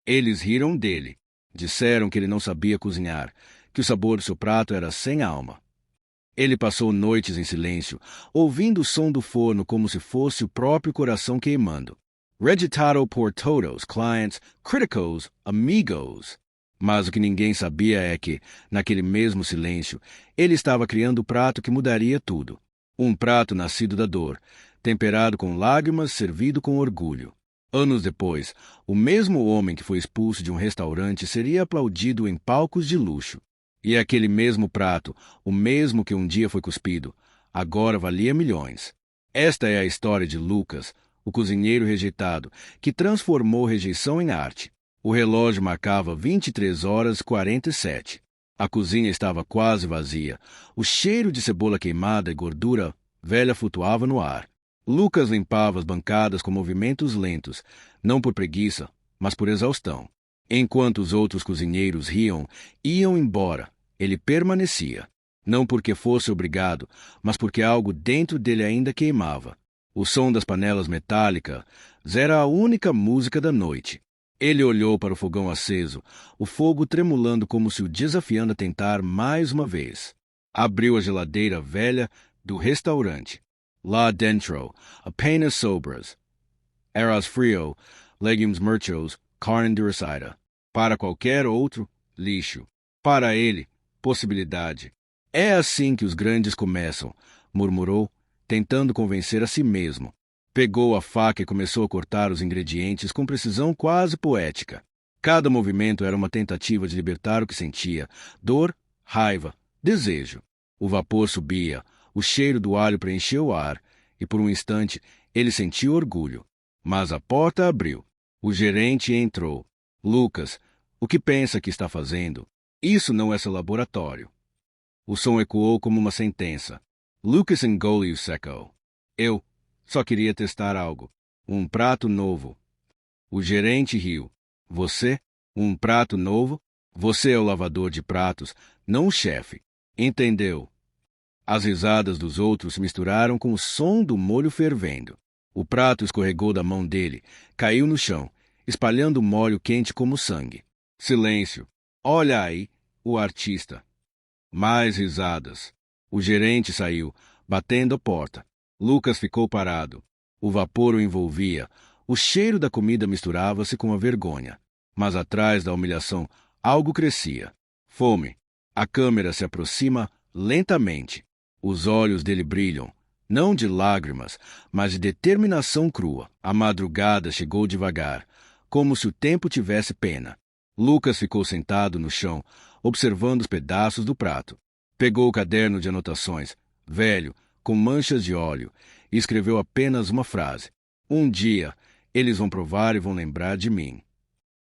Eles riram dele. Disseram que ele não sabia cozinhar, que o sabor do seu prato era sem alma. Ele passou noites em silêncio, ouvindo o som do forno como se fosse o próprio coração queimando. Regitado por todos, clientes, críticos, amigos. Mas o que ninguém sabia é que, naquele mesmo silêncio, ele estava criando o prato que mudaria tudo. Um prato nascido da dor, temperado com lágrimas, servido com orgulho. Anos depois, o mesmo homem que foi expulso de um restaurante seria aplaudido em palcos de luxo. E aquele mesmo prato, o mesmo que um dia foi cuspido, agora valia milhões. Esta é a história de Lucas, o cozinheiro rejeitado, que transformou rejeição em arte. O relógio marcava 23h47. A cozinha estava quase vazia. O cheiro de cebola queimada e gordura velha flutuava no ar. Lucas limpava as bancadas com movimentos lentos, não por preguiça, mas por exaustão. Enquanto os outros cozinheiros riam, iam embora, ele permanecia. Não porque fosse obrigado, mas porque algo dentro dele ainda queimava. O som das panelas metálicas era a única música da noite. Ele olhou para o fogão aceso, o fogo tremulando como se o desafiando a tentar mais uma vez. Abriu a geladeira velha do restaurante. Lá dentro, apenas sobras. Arroz frio, legumes murchos, carne endurecida. Para qualquer outro, lixo. Para ele, possibilidade. É assim que os grandes começam, murmurou, tentando convencer a si mesmo. Pegou a faca e começou a cortar os ingredientes com precisão quase poética. Cada movimento era uma tentativa de libertar o que sentia: dor, raiva, desejo. O vapor subia, o cheiro do alho preencheu o ar, e por um instante ele sentiu orgulho. Mas a porta abriu. O gerente entrou. Lucas, o que pensa que está fazendo? Isso não é seu laboratório. O som ecoou como uma sentença. Lucas engoliu seco. Eu só queria testar algo. Um prato novo. O gerente riu. Você? Um prato novo? Você é o lavador de pratos, não o chefe. Entendeu? As risadas dos outros se misturaram com o som do molho fervendo. O prato escorregou da mão dele, caiu no chão, espalhando molho quente como sangue. Silêncio. Olha aí, o artista. Mais risadas. O gerente saiu, batendo a porta. Lucas ficou parado. O vapor o envolvia. O cheiro da comida misturava-se com a vergonha. Mas atrás da humilhação, algo crescia. Fome. A câmera se aproxima lentamente. Os olhos dele brilham, não de lágrimas, mas de determinação crua. A madrugada chegou devagar, como se o tempo tivesse pena. Lucas ficou sentado no chão, observando os pedaços do prato. Pegou o caderno de anotações, velho, com manchas de óleo, e escreveu apenas uma frase. Um dia, eles vão provar e vão lembrar de mim.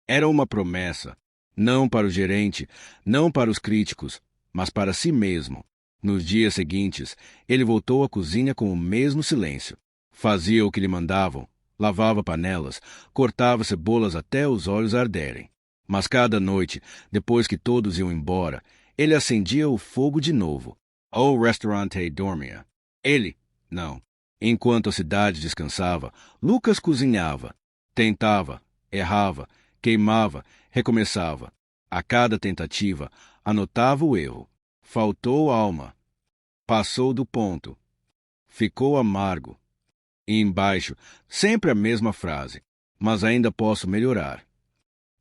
Era uma promessa, não para o gerente, não para os críticos, mas para si mesmo. Nos dias seguintes, ele voltou à cozinha com o mesmo silêncio. Fazia o que lhe mandavam, lavava panelas, cortava cebolas até os olhos arderem. Mas cada noite, depois que todos iam embora, ele acendia o fogo de novo. O restaurante dormia. Ele, não. Enquanto a cidade descansava, Lucas cozinhava. Tentava, errava, queimava, recomeçava. A cada tentativa, anotava o erro. Faltou alma. Passou do ponto. Ficou amargo. E embaixo, sempre a mesma frase. Mas ainda posso melhorar.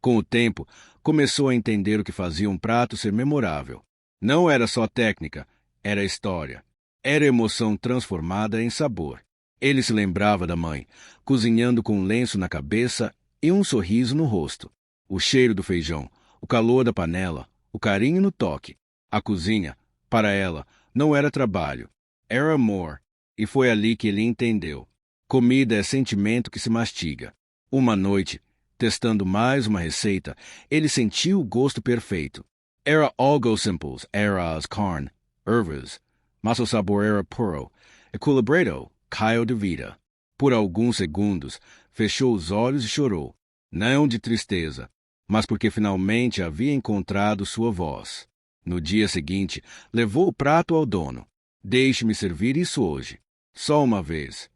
Com o tempo, começou a entender o que fazia um prato ser memorável. Não era só técnica, era história. Era emoção transformada em sabor. Ele se lembrava da mãe, cozinhando com um lenço na cabeça e um sorriso no rosto. O cheiro do feijão, o calor da panela, o carinho no toque. A cozinha, para ela, não era trabalho, era amor. E foi ali que ele entendeu. Comida é sentimento que se mastiga. Uma noite, testando mais uma receita, ele sentiu o gosto perfeito. Era algo simples, era as carne, ervas, mas o sabor era puro, equilibrado, caiu de vida. Por alguns segundos, fechou os olhos e chorou, não de tristeza, mas porque finalmente havia encontrado sua voz. No dia seguinte, levou o prato ao dono. Deixe-me servir isso hoje. Só uma vez.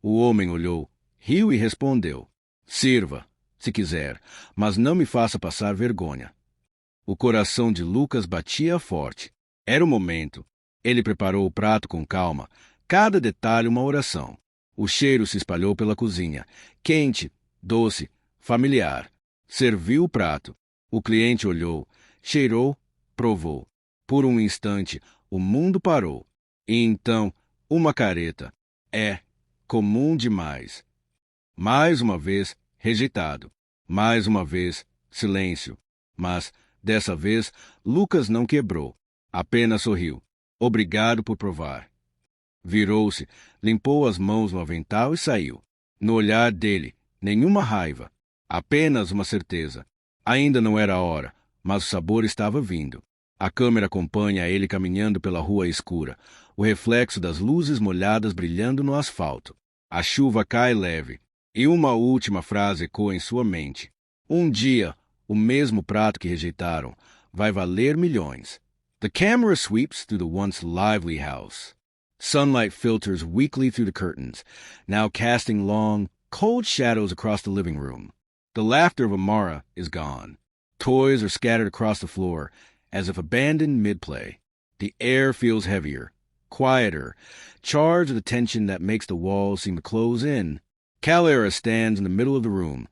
O homem olhou, riu e respondeu. Sirva. se quiser, mas não me faça passar vergonha. O coração de Lucas batia forte. Era o momento. Ele preparou o prato com calma, cada detalhe uma oração. O cheiro se espalhou pela cozinha, quente, doce, familiar. Serviu o prato. O cliente olhou, cheirou, provou. Por um instante, o mundo parou. E então, uma careta. É comum demais. Mais uma vez, rejeitado. Mais uma vez, silêncio. Mas, dessa vez, Lucas não quebrou. Apenas sorriu. Obrigado por provar. Virou-se, limpou as mãos no avental e saiu. No olhar dele, nenhuma raiva. Apenas uma certeza. Ainda não era a hora, mas o sabor estava vindo. A câmera acompanha ele caminhando pela rua escura, o reflexo das luzes molhadas brilhando no asfalto. A chuva cai leve, e uma última frase ecoa em sua mente. Um dia, o mesmo prato que rejeitaram vai valer milhões. The camera sweeps through the once lively house. Sunlight filters weakly through the curtains, now casting long, cold shadows across the living room. The laughter of Amara is gone. Toys are scattered across the floor, as if abandoned mid-play. The air feels heavier, quieter, charged with the tension that makes the walls seem to close in. Calera stands in the middle of the room,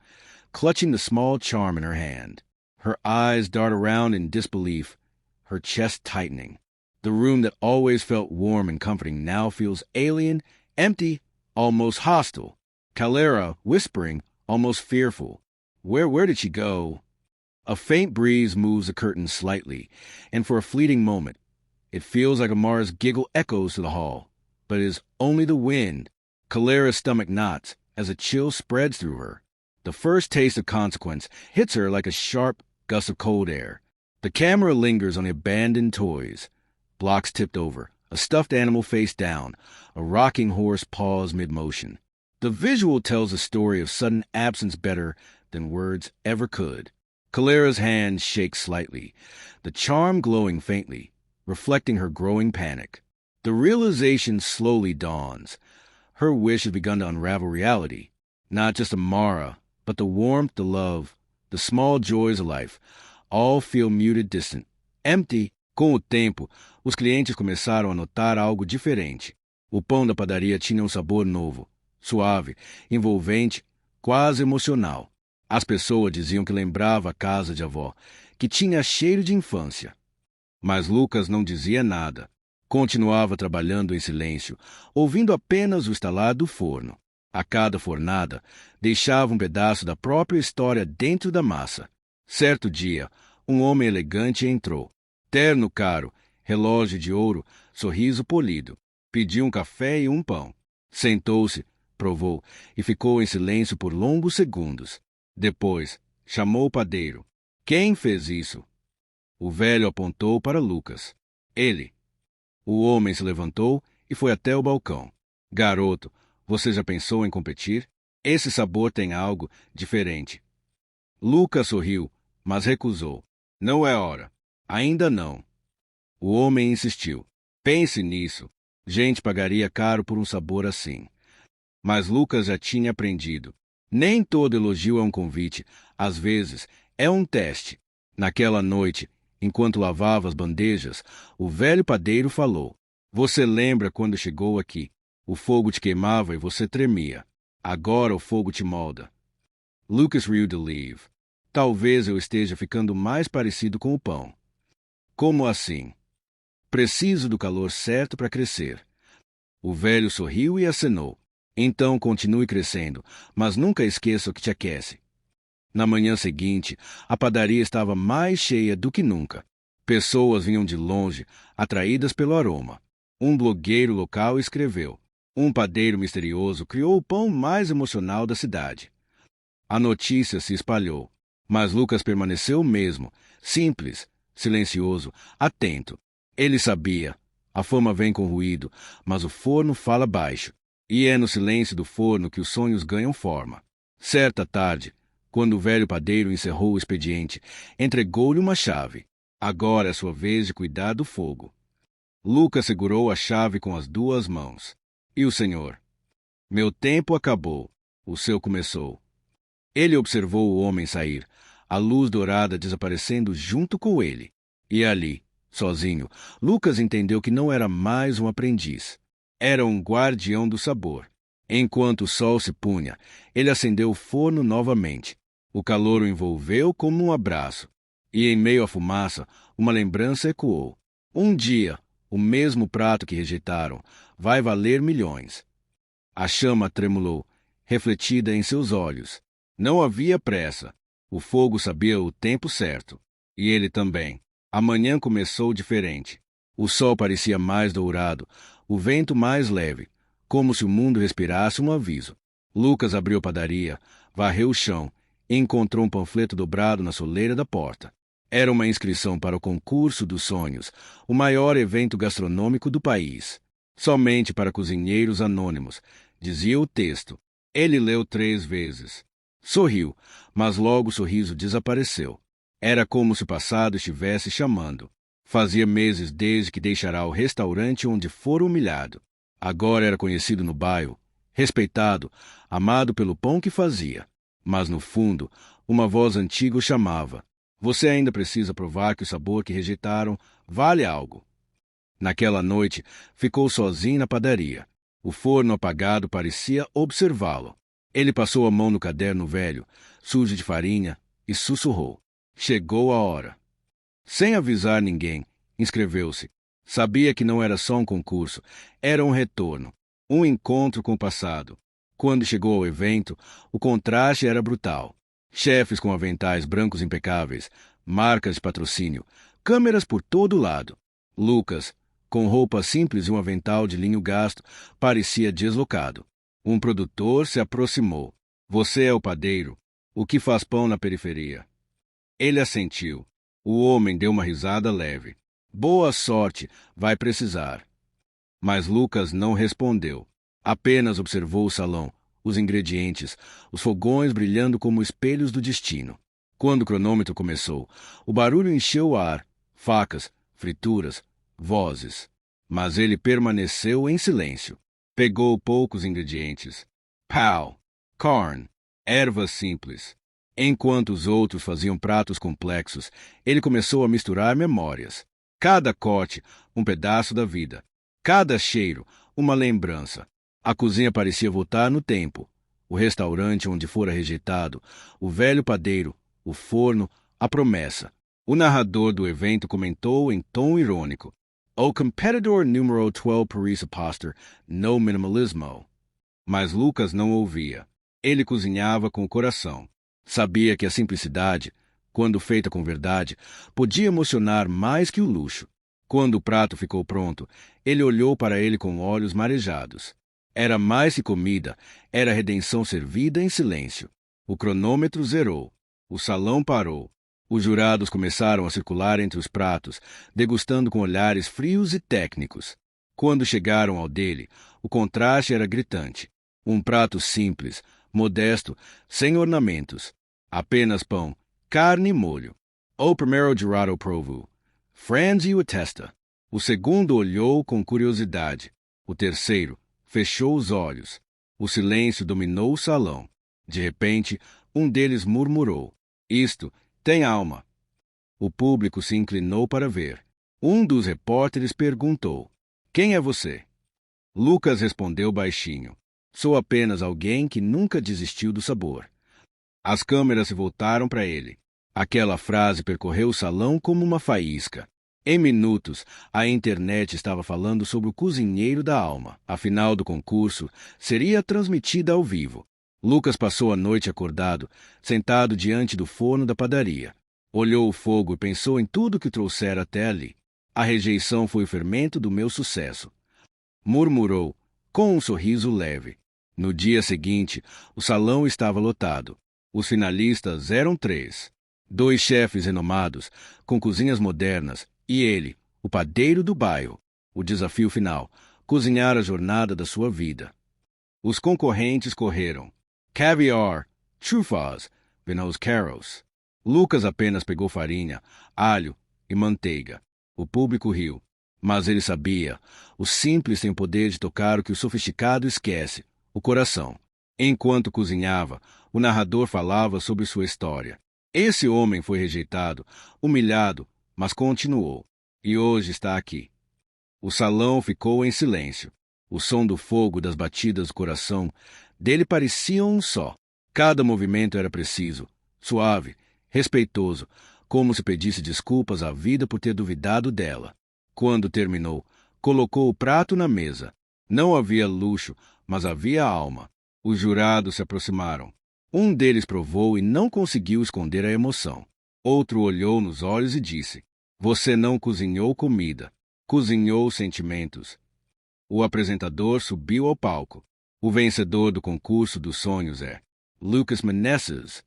clutching the small charm in her hand. Her eyes dart around in disbelief, her chest tightening. The room that always felt warm and comforting now feels alien, empty, almost hostile. Calera, whispering, almost fearful. Where did she go? A faint breeze moves the curtains slightly, and for a fleeting moment, it feels like Amara's giggle echoes to the hall. But it is only the wind. Calera's stomach knots as a chill spreads through her. The first taste of consequence hits her like a sharp gust of cold air. The camera lingers on the abandoned toys. Blocks tipped over, a stuffed animal face down, a rocking horse paused mid-motion. The visual tells a story of sudden absence better than words ever could. Calera's hand shakes slightly, the charm glowing faintly, reflecting her growing panic. The realization slowly dawns. Her wish has begun to unravel reality. Not just Amara, but the warmth, the love, the small joys of life, all feel muted, distant, empty. Com o tempo, os clientes começaram a notar algo diferente. O pão da padaria tinha um sabor novo, suave, envolvente, quase emocional. As pessoas diziam que lembrava a casa de avó, que tinha cheiro de infância. Mas Lucas não dizia nada. Continuava trabalhando em silêncio, ouvindo apenas o estalar do forno. A cada fornada, deixava um pedaço da própria história dentro da massa. Certo dia, um homem elegante entrou. Terno caro, relógio de ouro, sorriso polido. Pediu um café e um pão. Sentou-se, provou e ficou em silêncio por longos segundos. Depois, chamou o padeiro. Quem fez isso? O velho apontou para Lucas. Ele. O homem se levantou e foi até o balcão. Garoto, você já pensou em competir? Esse sabor tem algo diferente. Lucas sorriu, mas recusou. Não é hora. Ainda não. O homem insistiu. Pense nisso. Gente pagaria caro por um sabor assim. Mas Lucas já tinha aprendido. Nem todo elogio é um convite. Às vezes, é um teste. Naquela noite, enquanto lavava as bandejas, o velho padeiro falou. Você lembra quando chegou aqui? O fogo te queimava e você tremia. Agora o fogo te molda. Lucas riu de leave. Talvez eu esteja ficando mais parecido com o pão. Como assim? Preciso do calor certo para crescer. O velho sorriu e acenou. Então continue crescendo, mas nunca esqueça o que te aquece. Na manhã seguinte, a padaria estava mais cheia do que nunca. Pessoas vinham de longe, atraídas pelo aroma. Um blogueiro local escreveu. Um padeiro misterioso criou o pão mais emocional da cidade. A notícia se espalhou, mas Lucas permaneceu o mesmo, simples, silencioso, atento. Ele sabia. A fama vem com ruído, mas o forno fala baixo. E é no silêncio do forno que os sonhos ganham forma. Certa tarde, quando o velho padeiro encerrou o expediente, entregou-lhe uma chave. Agora é sua vez de cuidar do fogo. Lucas segurou a chave com as duas mãos. E o senhor? Meu tempo acabou. O seu começou. Ele observou o homem sair, a luz dourada desaparecendo junto com ele. E ali, sozinho, Lucas entendeu que não era mais um aprendiz. Era um guardião do sabor. Enquanto o sol se punha, ele acendeu o forno novamente. O calor o envolveu como um abraço. E em meio à fumaça, uma lembrança ecoou. Um dia, o mesmo prato que rejeitaram vai valer milhões. A chama tremulou, refletida em seus olhos. Não havia pressa. O fogo sabia o tempo certo. E ele também. A manhã começou diferente. O sol parecia mais dourado, o vento mais leve, como se o mundo respirasse um aviso. Lucas abriu a padaria, varreu o chão e encontrou um panfleto dobrado na soleira da porta. Era uma inscrição para o Concurso dos Sonhos, o maior evento gastronômico do país. Somente para cozinheiros anônimos, dizia o texto. Ele leu 3 vezes. Sorriu, mas logo o sorriso desapareceu. Era como se o passado estivesse chamando. Fazia meses desde que deixara o restaurante onde fora humilhado. Agora era conhecido no bairro, respeitado, amado pelo pão que fazia. Mas no fundo, uma voz antiga o chamava. Você ainda precisa provar que o sabor que rejeitaram vale algo. Naquela noite, ficou sozinho na padaria. O forno apagado parecia observá-lo. Ele passou a mão no caderno velho, sujo de farinha, e sussurrou. Chegou a hora. Sem avisar ninguém, inscreveu-se. Sabia que não era só um concurso, era um retorno, um encontro com o passado. Quando chegou ao evento, o contraste era brutal. Chefes com aventais brancos impecáveis, marcas de patrocínio, câmeras por todo lado. Lucas, com roupa simples e um avental de linho gasto, parecia deslocado. Um produtor se aproximou. Você é o padeiro, o que faz pão na periferia. Ele assentiu. O homem deu uma risada leve. Boa sorte, vai precisar. Mas Lucas não respondeu. Apenas observou o salão, os ingredientes, os fogões brilhando como espelhos do destino. Quando o cronômetro começou, o barulho encheu o ar. Facas, frituras, vozes. Mas ele permaneceu em silêncio. Pegou poucos ingredientes. Pau, corn, ervas simples. Enquanto os outros faziam pratos complexos, ele começou a misturar memórias. Cada corte, um pedaço da vida. Cada cheiro, uma lembrança. A cozinha parecia voltar no tempo. O restaurante onde fora rejeitado, o velho padeiro, o forno, a promessa. O narrador do evento comentou em tom irônico. O competidor número 12 Paris Apostor, no minimalismo. Mas Lucas não ouvia. Ele cozinhava com o coração. Sabia que a simplicidade, quando feita com verdade, podia emocionar mais que o luxo. Quando o prato ficou pronto, ele olhou para ele com olhos marejados. Era mais que comida, era redenção servida em silêncio. O cronômetro zerou. O salão parou. Os jurados começaram a circular entre os pratos, degustando com olhares frios e técnicos. Quando chegaram ao dele, o contraste era gritante. Um prato simples, modesto, sem ornamentos. Apenas pão, carne e molho. O primeiro jurado provou. Franziu a testa. O segundo olhou com curiosidade. O terceiro fechou os olhos. O silêncio dominou o salão. De repente, um deles murmurou. Isto tem alma. O público se inclinou para ver. Um dos repórteres perguntou. Quem é você? Lucas respondeu baixinho. Sou apenas alguém que nunca desistiu do sabor. As câmeras se voltaram para ele. Aquela frase percorreu o salão como uma faísca. Em minutos, a internet estava falando sobre o cozinheiro da alma. A final do concurso seria transmitida ao vivo. Lucas passou a noite acordado, sentado diante do forno da padaria. Olhou o fogo e pensou em tudo que trouxera até ali. A rejeição foi o fermento do meu sucesso. Murmurou, com um sorriso leve. No dia seguinte, o salão estava lotado. Os finalistas eram 3. 2 chefes renomados, com cozinhas modernas, e ele, o padeiro do bairro. O desafio final, cozinhar a jornada da sua vida. Os concorrentes correram. Caviar, trufas, venaus caros. Lucas apenas pegou farinha, alho e manteiga. O público riu. Mas ele sabia, o simples tem o poder de tocar o que o sofisticado esquece, o coração. Enquanto cozinhava, o narrador falava sobre sua história. Esse homem foi rejeitado, humilhado, mas continuou. E hoje está aqui. O salão ficou em silêncio. O som do fogo das batidas do coração dele parecia um só. Cada movimento era preciso, suave, respeitoso, como se pedisse desculpas à vida por ter duvidado dela. Quando terminou, colocou o prato na mesa. Não havia luxo, mas havia alma. Os jurados se aproximaram. Um deles provou e não conseguiu esconder a emoção. Outro olhou nos olhos e disse: "Você não cozinhou comida, cozinhou sentimentos." O apresentador subiu ao palco. O vencedor do concurso dos sonhos é Lucas Meneses.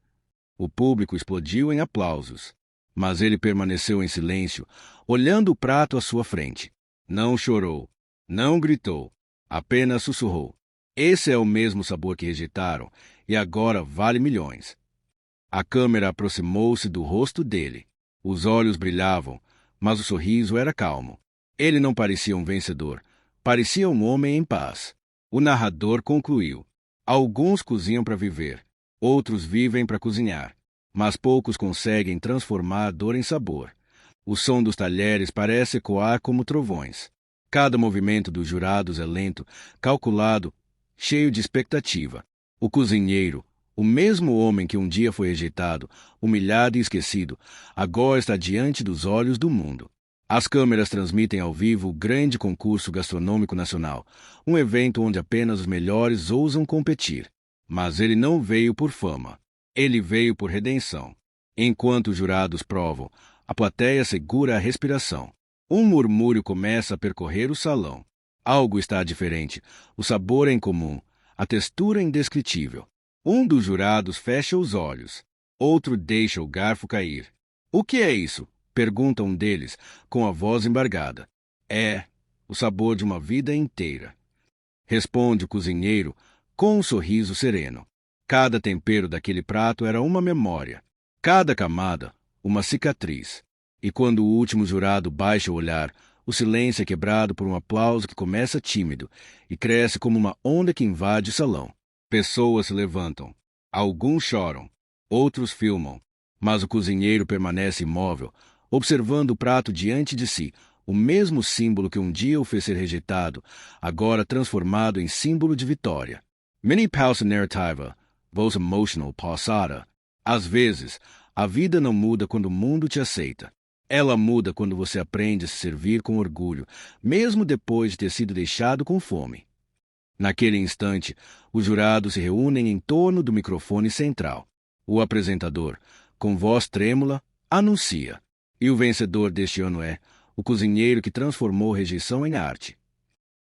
O público explodiu em aplausos, mas ele permaneceu em silêncio, olhando o prato à sua frente. Não chorou, não gritou, apenas sussurrou: "Esse é o mesmo sabor que rejeitaram, e agora vale milhões." A câmera aproximou-se do rosto dele. Os olhos brilhavam, mas o sorriso era calmo. Ele não parecia um vencedor, parecia um homem em paz. O narrador concluiu: "Alguns cozinham para viver, outros vivem para cozinhar, mas poucos conseguem transformar a dor em sabor." O som dos talheres parece ecoar como trovões. Cada movimento dos jurados é lento, calculado, cheio de expectativa. O cozinheiro, o mesmo homem que um dia foi rejeitado, humilhado e esquecido, agora está diante dos olhos do mundo. As câmeras transmitem ao vivo o grande concurso gastronômico nacional, um evento onde apenas os melhores ousam competir. Mas ele não veio por fama. Ele veio por redenção. Enquanto os jurados provam, a plateia segura a respiração. Um murmúrio começa a percorrer o salão. Algo está diferente. O sabor é incomum. A textura é indescritível. Um dos jurados fecha os olhos. Outro deixa o garfo cair. "O que é isso?" pergunta um deles, com a voz embargada. "É o sabor de uma vida inteira", responde o cozinheiro, com um sorriso sereno. Cada tempero daquele prato era uma memória. Cada camada, uma cicatriz. E quando o último jurado baixa o olhar, o silêncio é quebrado por um aplauso que começa tímido e cresce como uma onda que invade o salão. Pessoas se levantam. Alguns choram, outros filmam, mas o cozinheiro permanece imóvel, observando o prato diante de si, o mesmo símbolo que um dia o fez ser rejeitado, agora transformado em símbolo de vitória. Many pausa narrativa, voz emotional pausada. Às vezes, a vida não muda quando o mundo te aceita. Ela muda quando você aprende a se servir com orgulho, mesmo depois de ter sido deixado com fome. Naquele instante, os jurados se reúnem em torno do microfone central. O apresentador, com voz trêmula, anuncia: "E o vencedor deste ano é o cozinheiro que transformou rejeição em arte."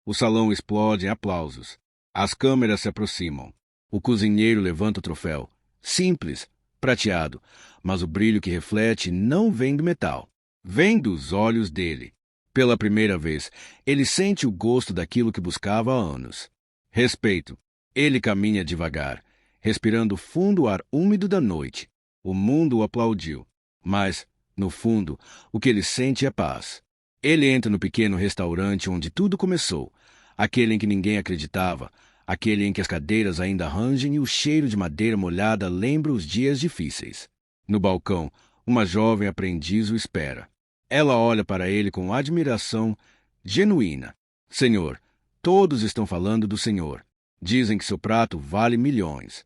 O salão explode em aplausos. As câmeras se aproximam. O cozinheiro levanta o troféu. Simples, prateado, mas o brilho que reflete não vem do metal. Vem dos olhos dele. Pela primeira vez, ele sente o gosto daquilo que buscava há anos. Respeito. Ele caminha devagar, respirando fundo o ar úmido da noite. O mundo o aplaudiu. Mas, no fundo, o que ele sente é paz. Ele entra no pequeno restaurante onde tudo começou, aquele em que ninguém acreditava, aquele em que as cadeiras ainda rangem e o cheiro de madeira molhada lembra os dias difíceis. No balcão, uma jovem aprendiz o espera. Ela olha para ele com admiração genuína. "Senhor, todos estão falando do Senhor. Dizem que seu prato vale milhões."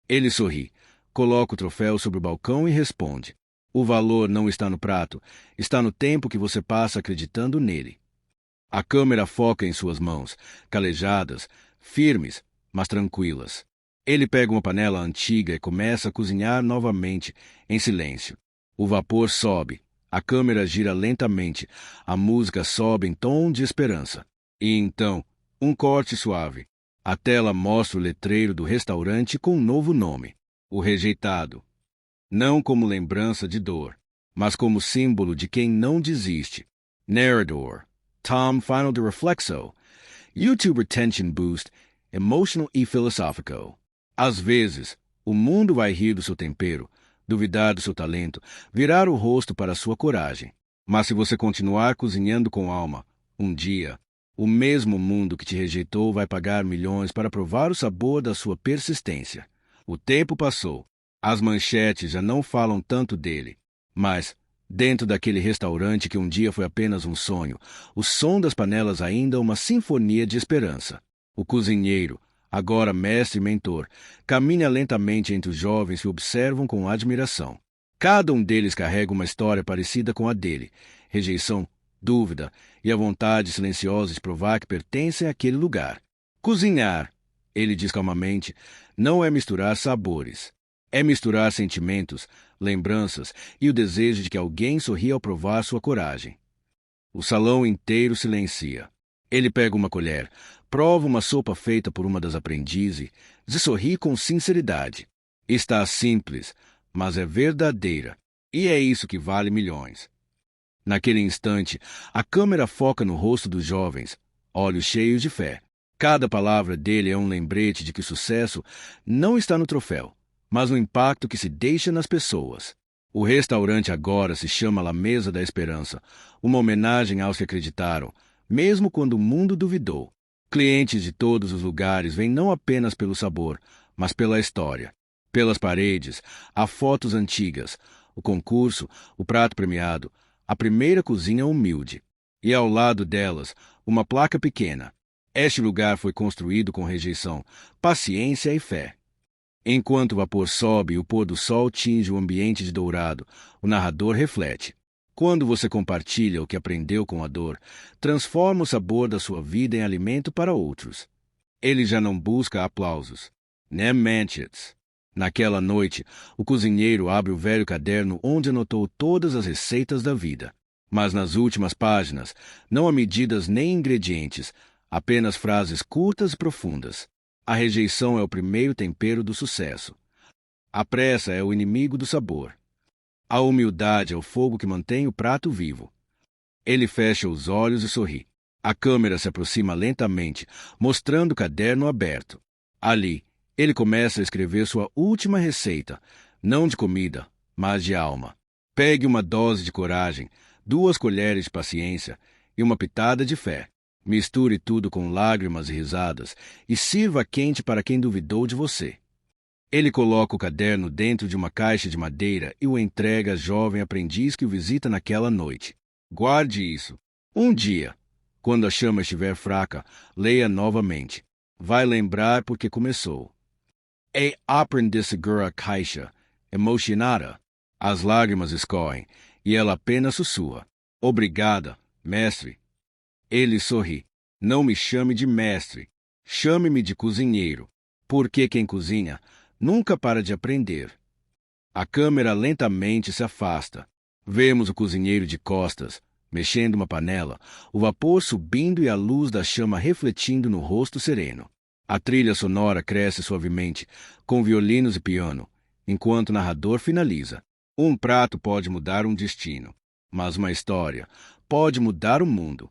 Ele sorri, coloca o troféu sobre o balcão e responde: "O valor não está no prato, está no tempo que você passa acreditando nele." A câmera foca em suas mãos, calejadas, firmes, mas tranquilas. Ele pega uma panela antiga e começa a cozinhar novamente, em silêncio. O vapor sobe, a câmera gira lentamente, a música sobe em tom de esperança. E então, um corte suave. A tela mostra o letreiro do restaurante com um novo nome: O Rejeitado. Não como lembrança de dor, mas como símbolo de quem não desiste. Narrador: Tom Final de Reflexo. YouTube Retention Boost, Emotional e Filosófico. Às vezes, o mundo vai rir do seu tempero, duvidar do seu talento, virar o rosto para a sua coragem. Mas se você continuar cozinhando com alma, um dia, O mesmo mundo que te rejeitou vai pagar milhões para provar o sabor da sua persistência. O tempo passou. As manchetes já não falam tanto dele. Mas, dentro daquele restaurante que um dia foi apenas um sonho, o som das panelas ainda é uma sinfonia de esperança. O cozinheiro, agora mestre e mentor, caminha lentamente entre os jovens que o observam com admiração. Cada um deles carrega uma história parecida com a dele: rejeição, dúvida e a vontade silenciosa de provar que pertencem àquele lugar. Cozinhar, ele diz calmamente, não é misturar sabores. É misturar sentimentos, lembranças e o desejo de que alguém sorria ao provar sua coragem. O salão inteiro silencia. Ele pega uma colher, prova uma sopa feita por uma das aprendizes e sorri com sinceridade. Está simples, mas é verdadeira, e é isso que vale milhões. Naquele instante, a câmera foca no rosto dos jovens, olhos cheios de fé. Cada palavra dele é um lembrete de que o sucesso não está no troféu, mas no impacto que se deixa nas pessoas. O restaurante agora se chama La Mesa da Esperança, uma homenagem aos que acreditaram, mesmo quando o mundo duvidou. Clientes de todos os lugares vêm não apenas pelo sabor, mas pela história. Pelas paredes, há fotos antigas, o concurso, o prato premiado, a primeira cozinha humilde. E ao lado delas, uma placa pequena. Este lugar foi construído com rejeição, paciência e fé. Enquanto o vapor sobe e o pôr do sol tinge o ambiente de dourado, o narrador reflete. Quando você compartilha o que aprendeu com a dor, transforma o sabor da sua vida em alimento para outros. Ele já não busca aplausos, nem manchetes. Naquela noite, o cozinheiro abre o velho caderno onde anotou todas as receitas da vida. Mas nas últimas páginas, não há medidas nem ingredientes, apenas frases curtas e profundas. A rejeição é o primeiro tempero do sucesso. A pressa é o inimigo do sabor. A humildade é o fogo que mantém o prato vivo. Ele fecha os olhos e sorri. A câmera se aproxima lentamente, mostrando o caderno aberto. Ali, ele começa a escrever sua última receita, não de comida, mas de alma. Pegue uma dose de coragem, 2 colheres de paciência e uma pitada de fé. Misture tudo com lágrimas e risadas e sirva quente para quem duvidou de você. Ele coloca o caderno dentro de uma caixa de madeira e o entrega à jovem aprendiz que o visita naquela noite. Guarde isso. Um dia, quando a chama estiver fraca, leia novamente. Vai lembrar porque começou. E aprendiz segura a caixa, emocionada. As lágrimas escorrem e ela apenas sussurra. Obrigada, mestre. Ele sorri. Não me chame de mestre. Chame-me de cozinheiro. Porque quem cozinha nunca para de aprender. A câmera lentamente se afasta. Vemos o cozinheiro de costas, mexendo uma panela, o vapor subindo e a luz da chama refletindo no rosto sereno. A trilha sonora cresce suavemente, com violinos e piano, enquanto o narrador finaliza. Um prato pode mudar um destino, mas uma história pode mudar o mundo.